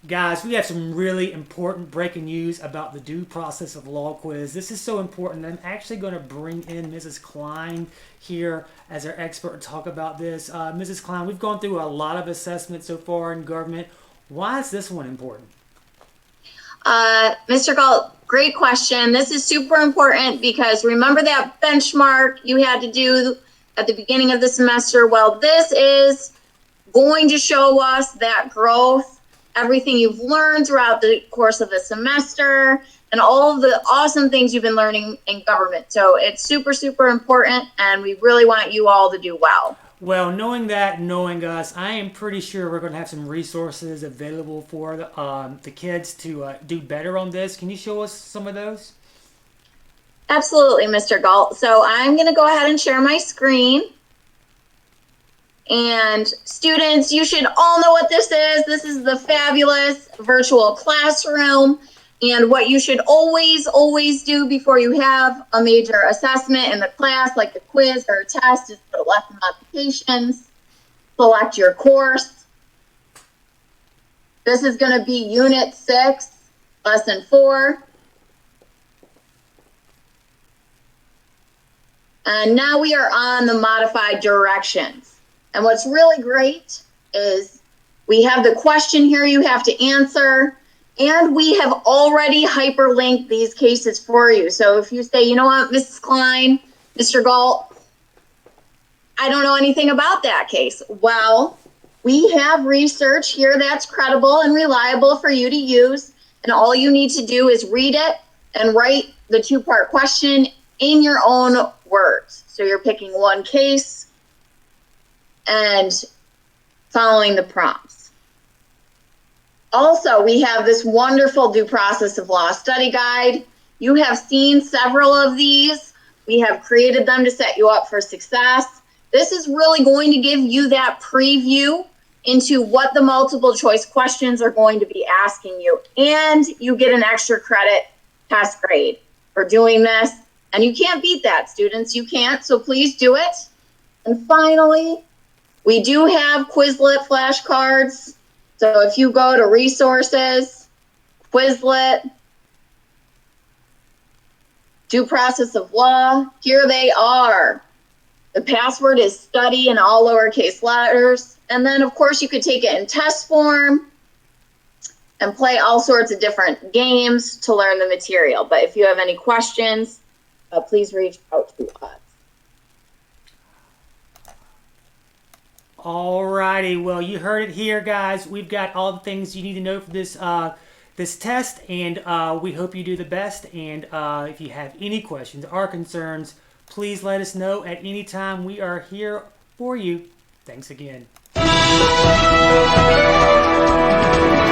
Guys, we have some really important breaking news about the due process of law quiz. This is so important that I'm actually going to bring in Mrs. Klein here as our expert to talk about this. Mrs. Klein, we've gone through a lot of assessments so far in government. Why is this one important? Mr. Galt, great question. This is super important because remember that benchmark you had to do at the beginning of the semester? Well, this is going to show us that growth, everything you've learned throughout the course of the semester, and all of the awesome things you've been learning in government. So it's super, super important, and we really want you all to do well. Well, knowing that, knowing us, I am pretty sure we're going to have some resources available for the kids to do better on this. Can you show us some of those? Absolutely, Mr. Galt. So I'm going to go ahead and share my screen. And students, you should all know what this is. This is the fabulous virtual classroom. And what you should always do before you have a major assessment in the class, like a quiz or a test, is go to lesson modifications, select your course. This is going to be Unit 6, Lesson 4. And now we are on the modified directions. And what's really great is we have the question here you have to answer, and we have already hyperlinked these cases for you. So if you say, you know what, Mrs. Klein, Mr. Galt, I don't know anything about that case. Well, we have research here that's credible and reliable for you to use, and all you need to do is read it and write the two-part question in your own words. So you're picking one case and following the prompts. Also, we have this wonderful due process of law study guide. You have seen several of these. We have created them to set you up for success. This is really going to give you that preview into what the multiple choice questions are going to be asking you. And you get an extra credit test grade for doing this. And you can't beat that, students. You can't, so please do it. And finally, we do have Quizlet flashcards. So if you go to resources, Quizlet, due process of law, here they are. The password is study in all lowercase letters. And then of course you could take it in test form and play all sorts of different games to learn the material. But if you have any questions, please reach out to us. Alrighty, well, you heard it here, guys. We've got all the things you need to know for this this test, and we hope you do the best. And if you have any questions or concerns, please let us know at any time. We are here for you. Thanks again.